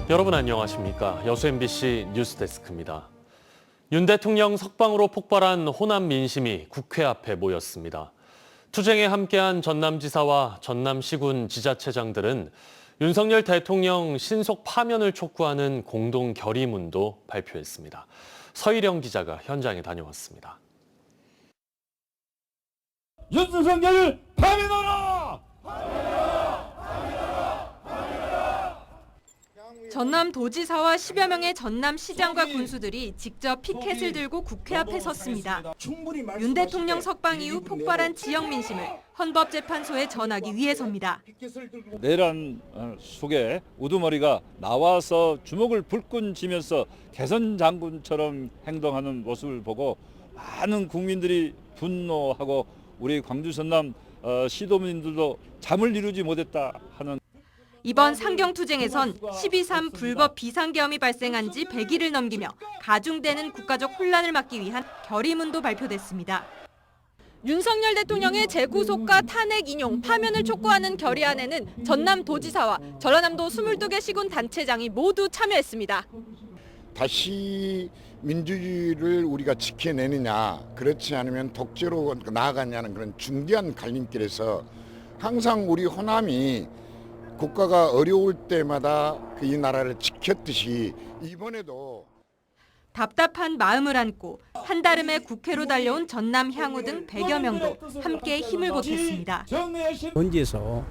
여러분 안녕하십니까? 여수 MBC 뉴스데스크입니다. 윤 대통령 석방으로 폭발한 호남 민심이 국회 앞에 모였습니다. 투쟁에 함께한 전남지사와 전남시군 지자체장들은 윤석열 대통령 신속 파면을 촉구하는 공동 결의문도 발표했습니다. 서희령 기자가 현장에 다녀왔습니다. 윤석열을 파면하라! 전남도지사와 10여 명의 전남시장과 군수들이 직접 피켓을 들고 국회 앞에 섰습니다. 윤 대통령 석방 이후 폭발한 지역 민심을 헌법재판소에 전하기 위해서입니다. 내란 속에 우두머리가 나와서 주먹을 불끈 쥐면서 개선 장군처럼 행동하는 모습을 보고 많은 국민들이 분노하고 우리 광주 전남 시도민들도 잠을 이루지 못했다 하는. 이번 상경투쟁에선 12.3 불법 비상계엄이 발생한 지 100일을 넘기며 가중되는 국가적 혼란을 막기 위한 결의문도 발표됐습니다. 윤석열 대통령의 재구속과 탄핵 인용, 파면을 촉구하는 결의안에는 전남도지사와 전라남도 22개 시군 단체장이 모두 참여했습니다. 다시 민주주의를 우리가 지켜내느냐, 그렇지 않으면 독재로 나아가냐는 그런 중대한 갈림길에서 항상 우리 호남이 국가가 어려울 때마다 이 나라를 지켰듯이 이번에도 답답한 마음을 안고 한달음에 국회로 달려온 전남 향후 등 100여 명도 함께 힘을 보탰습니다. 언제서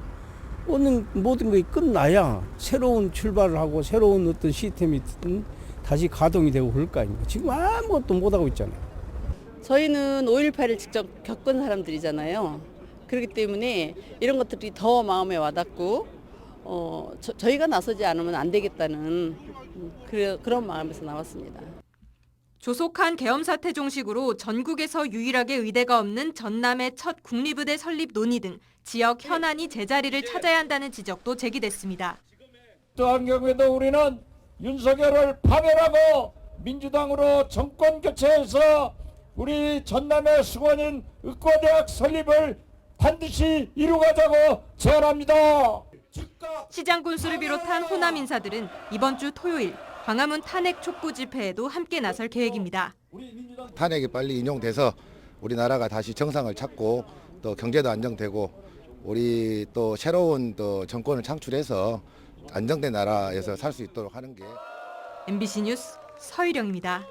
모든 것이 끝나야 새로운 출발을 하고 새로운 어떤 시스템이 다시 가동이 되고 그럴 거 아닙니까? 지금 아무것도 못하고 있잖아요. 저희는 5.18을 직접 겪은 사람들이잖아요. 그렇기 때문에 이런 것들이 더 마음에 와닿고 저희가 나서지 않으면 안 되겠다는 그런 마음에서 나왔습니다. 조속한 계엄 사태 종식으로 전국에서 유일하게 의대가 없는 전남의 첫 국립의대 설립 논의 등 지역 현안이 제자리를 찾아야 한다는 지적도 제기됐습니다. 또한 경우에도 우리는 윤석열을 파면하고 민주당으로 정권 교체해서 우리 전남의 수건인 의과대학 설립을 반드시 이루가자고 제안합니다. 시장 군수를 비롯한 호남 인사들은 이번 주 토요일 광화문 탄핵 촉구 집회에도 함께 나설 계획입니다. 탄핵이 빨리 인용돼서 우리나라가 다시 정상을 찾고 또 경제도 안정되고 우리 또 새로운 또 정권을 창출해서 안정된 나라에서 살 수 있도록 하는 게. MBC 뉴스 서희령입니다.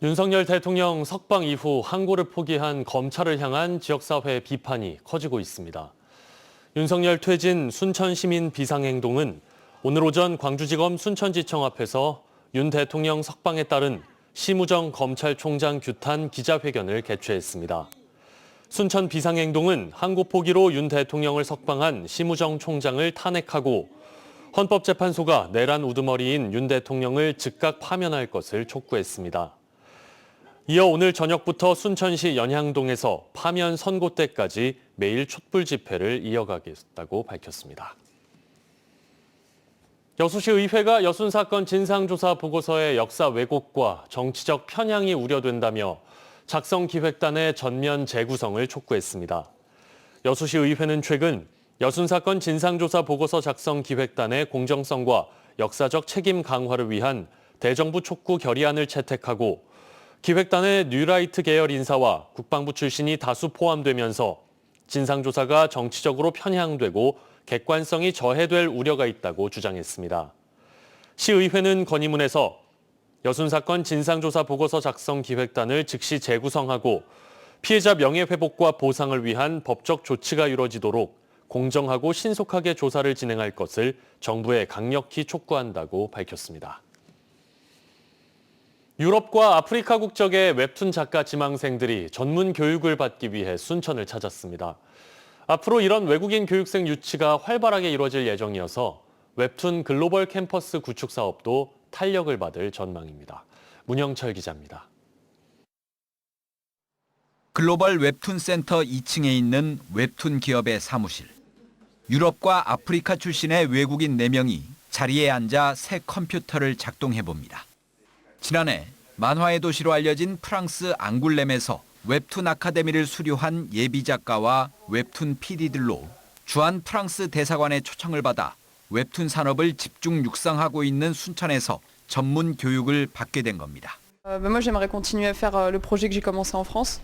윤석열 대통령 석방 이후 항고를 포기한 검찰을 향한 지역사회 비판이 커지고 있습니다. 윤석열 퇴진 순천시민 비상행동은 오늘 오전 광주지검 순천지청 앞에서 윤 대통령 석방에 따른 심우정 검찰총장 규탄 기자회견을 개최했습니다. 순천 비상행동은 항고 포기로 윤 대통령을 석방한 심우정 총장을 탄핵하고 헌법재판소가 내란 우두머리인 윤 대통령을 즉각 파면할 것을 촉구했습니다. 이어 오늘 저녁부터 순천시 연향동에서 파면 선고 때까지 매일 촛불 집회를 이어가겠다고 밝혔습니다. 여수시 의회가 여순 사건 진상조사 보고서의 역사 왜곡과 정치적 편향이 우려된다며 작성기획단의 전면 재구성을 촉구했습니다. 여수시 의회는 최근 여순 사건 진상조사 보고서 작성기획단의 공정성과 역사적 책임 강화를 위한 대정부 촉구 결의안을 채택하고 기획단의 뉴라이트 계열 인사와 국방부 출신이 다수 포함되면서 진상조사가 정치적으로 편향되고 객관성이 저해될 우려가 있다고 주장했습니다. 시의회는 건의문에서 여순 사건 진상조사 보고서 작성 기획단을 즉시 재구성하고 피해자 명예회복과 보상을 위한 법적 조치가 이루어지도록 공정하고 신속하게 조사를 진행할 것을 정부에 강력히 촉구한다고 밝혔습니다. 유럽과 아프리카 국적의 웹툰 작가 지망생들이 전문 교육을 받기 위해 순천을 찾았습니다. 앞으로 이런 외국인 교육생 유치가 활발하게 이루어질 예정이어서 웹툰 글로벌 캠퍼스 구축 사업도 탄력을 받을 전망입니다. 문영철 기자입니다. 글로벌 웹툰 센터 2층에 있는 웹툰 기업의 사무실. 유럽과 아프리카 출신의 외국인 4명이 자리에 앉아 새 컴퓨터를 작동해봅니다. 지난해 만화의 도시로 알려진 프랑스 앙굴렘에서 웹툰 아카데미를 수료한 예비 작가와 웹툰 PD들로 주한 프랑스 대사관의 초청을 받아 웹툰 산업을 집중 육성하고 있는 순천에서 전문 교육을 받게 된 겁니다. Moi, j'aimerais continuer à faire le projet que j'ai commencé en France,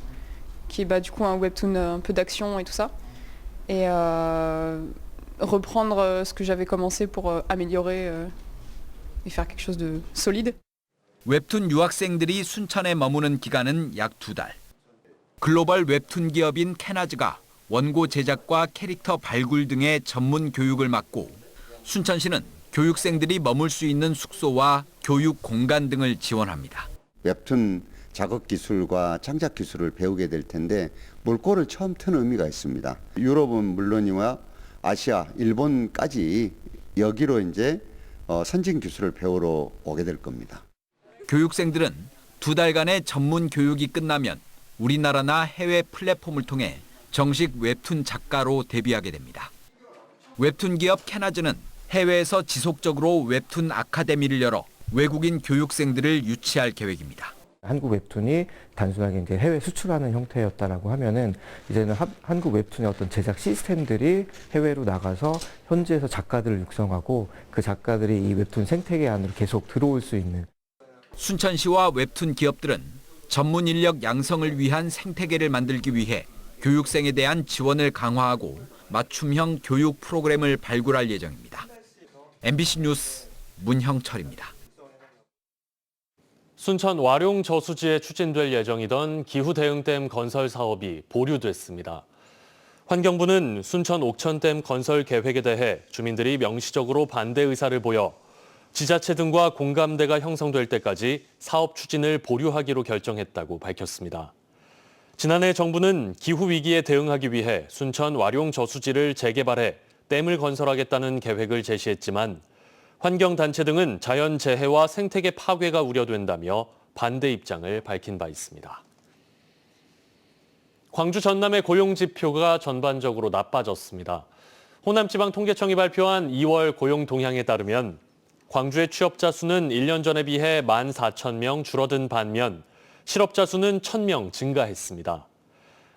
qui est du coup un webtoon un peu d'action et tout ça, et reprendre ce que j'avais commencé pour améliorer et faire quelque chose de solide. 웹툰 유학생들이 순천에 머무는 기간은 약 2달. 글로벌 웹툰 기업인 캐나즈가 원고 제작과 캐릭터 발굴 등의 전문 교육을 맡고 순천시는 교육생들이 머물 수 있는 숙소와 교육 공간 등을 지원합니다. 웹툰 작업 기술과 창작 기술을 배우게 될 텐데 물꼬를 처음 트는 의미가 있습니다. 유럽은 물론이와 아시아, 일본까지 여기로 이제 선진 기술을 배우러 오게 될 겁니다. 교육생들은 2달간의 전문 교육이 끝나면 우리나라나 해외 플랫폼을 통해 정식 웹툰 작가로 데뷔하게 됩니다. 웹툰 기업 캐나즈는 해외에서 지속적으로 웹툰 아카데미를 열어 외국인 교육생들을 유치할 계획입니다. 한국 웹툰이 단순하게 이제 해외 수출하는 형태였다라고 하면은 이제는 한국 웹툰의 어떤 제작 시스템들이 해외로 나가서 현지에서 작가들을 육성하고 그 작가들이 이 웹툰 생태계 안으로 계속 들어올 수 있는. 순천시와 웹툰 기업들은 전문 인력 양성을 위한 생태계를 만들기 위해 교육생에 대한 지원을 강화하고 맞춤형 교육 프로그램을 발굴할 예정입니다. MBC 뉴스 문형철입니다. 순천 와룡 저수지에 추진될 예정이던 기후대응댐 건설 사업이 보류됐습니다. 환경부는 순천 옥천댐 건설 계획에 대해 주민들이 명시적으로 반대 의사를 보여 지자체 등과 공감대가 형성될 때까지 사업 추진을 보류하기로 결정했다고 밝혔습니다. 지난해 정부는 기후위기에 대응하기 위해 순천 와룡 저수지를 재개발해 댐을 건설하겠다는 계획을 제시했지만 환경단체 등은 자연재해와 생태계 파괴가 우려된다며 반대 입장을 밝힌 바 있습니다. 광주 전남의 고용지표가 전반적으로 나빠졌습니다. 호남지방통계청이 발표한 2월 고용 동향에 따르면 광주의 취업자 수는 1년 전에 비해 14,000명 줄어든 반면 실업자 수는 1,000명 증가했습니다.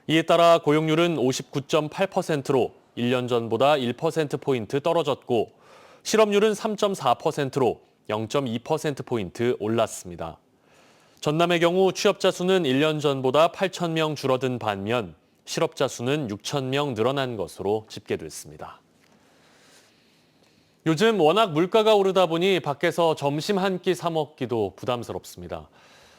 이에 따라 고용률은 59.8%로 1년 전보다 1%포인트 떨어졌고 실업률은 3.4%로 0.2%포인트 올랐습니다. 전남의 경우 취업자 수는 1년 전보다 8,000명 줄어든 반면 실업자 수는 6,000명 늘어난 것으로 집계됐습니다. 요즘 워낙 물가가 오르다 보니 밖에서 점심 한 끼 사 먹기도 부담스럽습니다.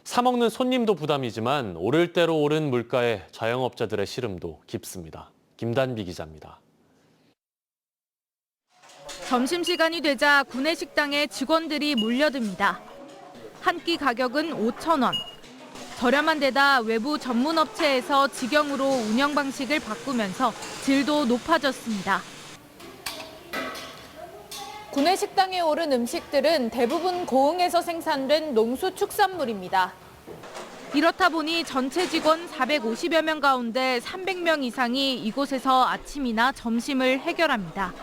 사 먹는 손님도 부담이지만 오를 대로 오른 물가에 자영업자들의 시름도 깊습니다. 김단비 기자입니다. 점심시간이 되자 구내식당에 직원들이 몰려듭니다. 한 끼 가격은 5,000원. 저렴한 데다 외부 전문업체에서 직영으로 운영 방식을 바꾸면서 질도 높아졌습니다. 구내식당에 오른 음식들은 대부분 고흥에서 생산된 농수축산물입니다. 이렇다 보니 전체 직원 450여 명 가운데 300명 이상이 이곳에서 아침이나 점심을 해결합니다.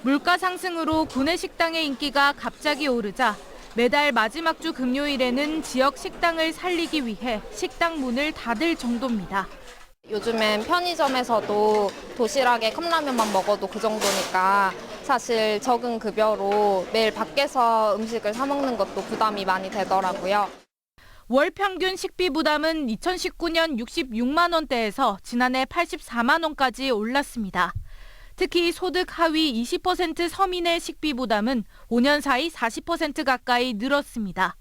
물가 상승으로 구내식당의 인기가 갑자기 오르자 매달 마지막 주 금요일에는 지역 식당을 살리기 위해 식당 문을 닫을 정도입니다. 요즘엔 편의점에서도 도시락에 컵라면만 먹어도 그 정도니까 사실 적은 급여로 매일 밖에서 음식을 사 먹는 것도 부담이 많이 되더라고요. 월 평균 식비 부담은 2019년 66만 원대에서 지난해 84만 원까지 올랐습니다. 특히 소득 하위 20% 서민의 식비 부담은 5년 사이 40% 가까이 늘었습니다.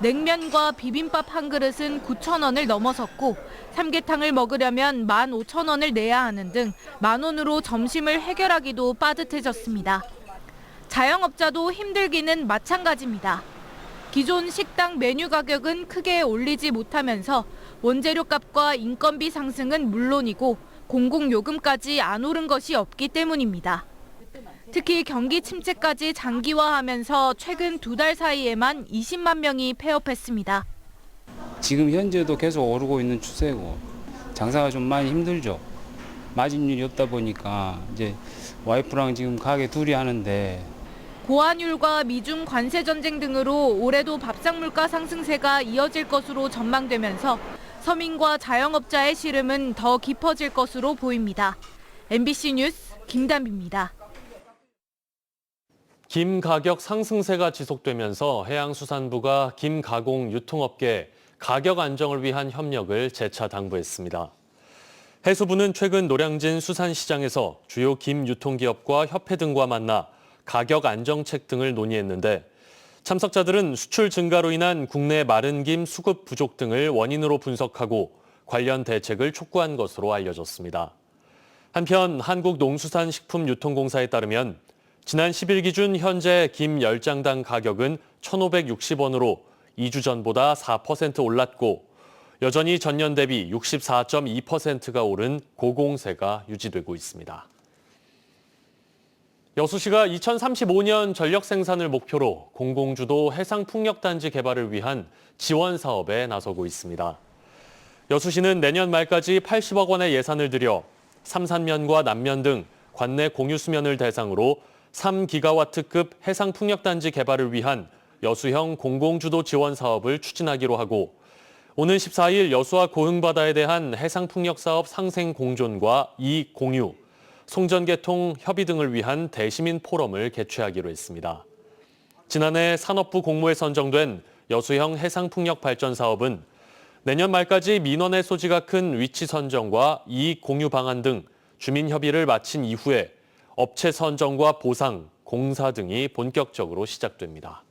냉면과 비빔밥 한 그릇은 9,000원을 넘어섰고 삼계탕을 먹으려면 15,000원을 내야 하는 등 10,000원으로 점심을 해결하기도 빠듯해졌습니다. 자영업자도 힘들기는 마찬가지입니다. 기존 식당 메뉴 가격은 크게 올리지 못하면서 원재료값과 인건비 상승은 물론이고 공공요금까지 안 오른 것이 없기 때문입니다. 특히 경기 침체까지 장기화하면서 최근 2달 사이에만 20만 명이 폐업했습니다. 지금 현재도 계속 오르고 있는 추세고 장사가 좀 많이 힘들죠. 마진율이 없다 보니까 이제 와이프랑 지금 가게 둘이 하는데 고환율과 미중 관세 전쟁 등으로 올해도 밥상 물가 상승세가 이어질 것으로 전망되면서 서민과 자영업자의 시름은 더 깊어질 것으로 보입니다. MBC 뉴스 김단비입니다. 김 가격 상승세가 지속되면서 해양수산부가 김 가공 유통업계에 가격 안정을 위한 협력을 재차 당부했습니다. 해수부는 최근 노량진 수산시장에서 주요 김 유통기업과 협회 등과 만나 가격 안정책 등을 논의했는데 참석자들은 수출 증가로 인한 국내 마른 김 수급 부족 등을 원인으로 분석하고 관련 대책을 촉구한 것으로 알려졌습니다. 한편 한국농수산식품유통공사에 따르면 지난 10일 기준 현재 김 10장당 가격은 1,560원으로 2주 전보다 4% 올랐고 여전히 전년 대비 64.2%가 오른 고공세가 유지되고 있습니다. 여수시가 2035년 전력 생산을 목표로 공공주도 해상풍력단지 개발을 위한 지원 사업에 나서고 있습니다. 여수시는 내년 말까지 80억 원의 예산을 들여 삼산면과 남면 등 관내 공유수면을 대상으로 3기가와트급 해상풍력단지 개발을 위한 여수형 공공주도 지원 사업을 추진하기로 하고 오는 14일 여수와 고흥바다에 대한 해상풍력사업 상생 공존과 이익 공유, 송전개통 협의 등을 위한 대시민 포럼을 개최하기로 했습니다. 지난해 산업부 공모에 선정된 여수형 해상풍력 발전 사업은 내년 말까지 민원의 소지가 큰 위치 선정과 이익 공유 방안 등 주민 협의를 마친 이후에 업체 선정과 보상, 공사 등이 본격적으로 시작됩니다.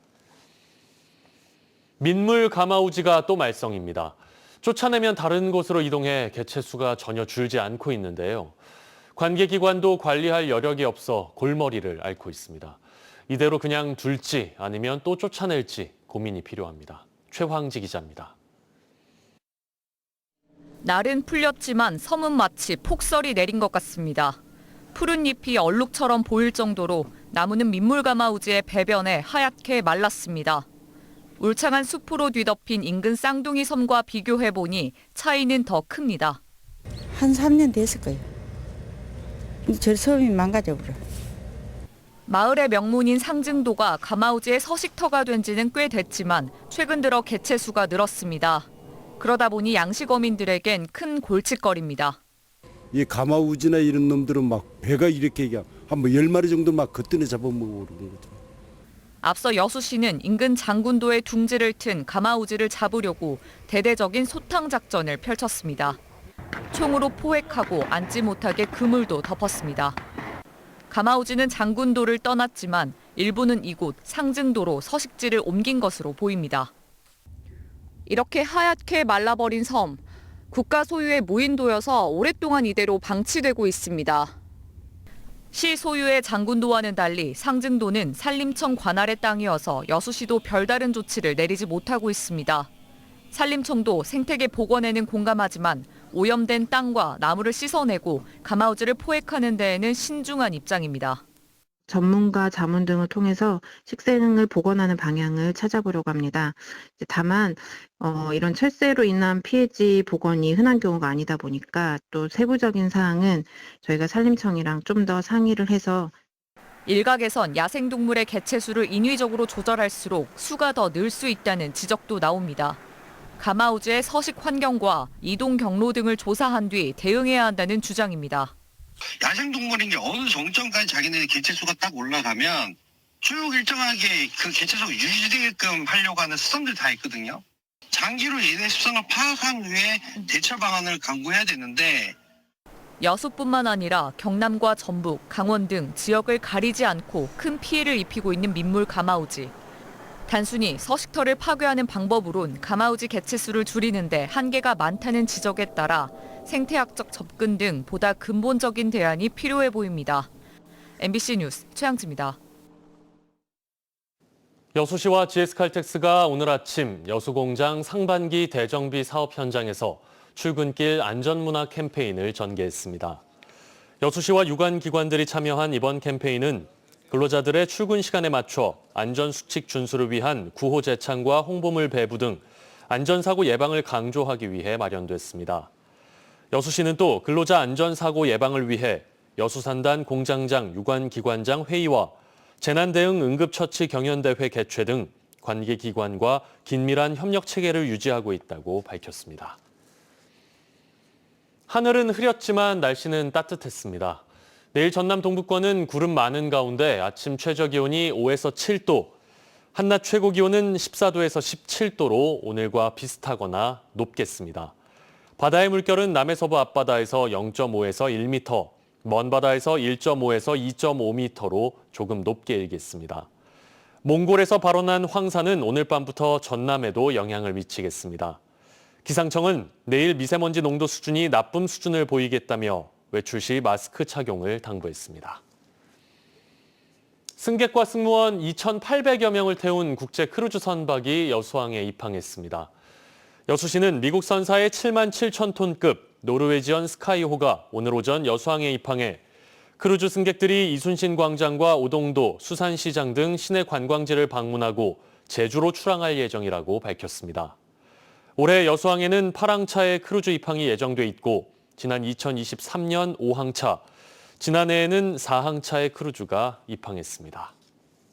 민물 가마우지가 또 말썽입니다. 쫓아내면 다른 곳으로 이동해 개체수가 전혀 줄지 않고 있는데요. 관계기관도 관리할 여력이 없어 골머리를 앓고 있습니다. 이대로 그냥 둘지 아니면 또 쫓아낼지 고민이 필요합니다. 최황지 기자입니다. 날은 풀렸지만 섬은 마치 폭설이 내린 것 같습니다. 푸른 잎이 얼룩처럼 보일 정도로 나무는 민물가마우지의 배변에 하얗게 말랐습니다. 울창한 숲으로 뒤덮인 인근 쌍둥이 섬과 비교해보니 차이는 더 큽니다. 한 3년 됐을 거예요. 저 섬이 망가져버려. 마을의 명문인 상증도가 가마우지의 서식터가 된 지는 꽤 됐지만 최근 들어 개체수가 늘었습니다. 그러다 보니 양식어민들에겐 큰 골칫거리입니다. 이 가마우지나 이런 놈들은 막 배가 이렇게 한 10마리 정도 막 그때는 잡아먹고 그러는 거죠. 앞서 여수시는 인근 장군도의 둥지를 튼 가마우지를 잡으려고 대대적인 소탕 작전을 펼쳤습니다. 총으로 포획하고 앉지 못하게 그물도 덮었습니다. 가마우지는 장군도를 떠났지만 일부는 이곳 상증도로 서식지를 옮긴 것으로 보입니다. 이렇게 하얗게 말라버린 섬, 국가 소유의 무인도여서 오랫동안 이대로 방치되고 있습니다. 시 소유의 장군도와는 달리 상증도는 산림청 관할의 땅이어서 여수시도 별다른 조치를 내리지 못하고 있습니다. 산림청도 생태계 복원에는 공감하지만 오염된 땅과 나무를 씻어내고 가마우지를 포획하는 데에는 신중한 입장입니다. 전문가 자문 등을 통해서 식생을 복원하는 방향을 찾아보려고 합니다. 다만 이런 철새로 인한 피해지 복원이 흔한 경우가 아니다 보니까 또 세부적인 사항은 저희가 산림청이랑 좀 더 상의를 해서 일각에선 야생동물의 개체수를 인위적으로 조절할수록 수가 더 늘 수 있다는 지적도 나옵니다. 가마우지의 서식 환경과 이동 경로 등을 조사한 뒤 대응해야 한다는 주장입니다. 야생동물인 게 어느 정점까지 자기네들 개체수가 딱 올라가면 쭉 일정하게 그 개체수가 유지되게끔 하려고 하는 수성들이 다 있거든요. 장기로 얘네 습성을 파악한 후에 대처 방안을 강구해야 되는데 여수뿐만 아니라 경남과 전북, 강원 등 지역을 가리지 않고 큰 피해를 입히고 있는 민물 가마우지. 단순히 서식터를 파괴하는 방법으론 가마우지 개체수를 줄이는데 한계가 많다는 지적에 따라 생태학적 접근 등 보다 근본적인 대안이 필요해 보입니다. MBC 뉴스 최양지입니다. 여수시와 GS칼텍스가 오늘 아침 여수공장 상반기 대정비 사업 현장에서 출근길 안전문화 캠페인을 전개했습니다. 여수시와 유관기관들이 참여한 이번 캠페인은 근로자들의 출근 시간에 맞춰 안전수칙 준수를 위한 구호 제창과 홍보물 배부 등 안전사고 예방을 강조하기 위해 마련됐습니다. 여수시는 또 근로자 안전사고 예방을 위해 여수산단 공장장 유관기관장 회의와 재난대응 응급처치 경연대회 개최 등 관계기관과 긴밀한 협력 체계를 유지하고 있다고 밝혔습니다. 하늘은 흐렸지만 날씨는 따뜻했습니다. 내일 전남 동부권은 구름 많은 가운데 아침 최저 기온이 5에서 7도, 한낮 최고 기온은 14도에서 17도로 오늘과 비슷하거나 높겠습니다. 바다의 물결은 남해서부 앞바다에서 0.5에서 1m, 먼 바다에서 1.5에서 2.5m로 조금 높게 일겠습니다. 몽골에서 발원한 황사는 오늘 밤부터 전남에도 영향을 미치겠습니다. 기상청은 내일 미세먼지 농도 수준이 나쁨 수준을 보이겠다며 외출 시 마스크 착용을 당부했습니다. 승객과 승무원 2,800여 명을 태운 국제 크루즈 선박이 여수항에 입항했습니다. 여수시는 미국 선사의 7만 7천 톤급 노르웨지언 스카이호가 오늘 오전 여수항에 입항해 크루즈 승객들이 이순신 광장과 오동도, 수산시장 등 시내 관광지를 방문하고 제주로 출항할 예정이라고 밝혔습니다. 올해 여수항에는 8항차의 크루즈 입항이 예정돼 있고 지난 2023년 5항차, 지난해에는 4항차의 크루즈가 입항했습니다.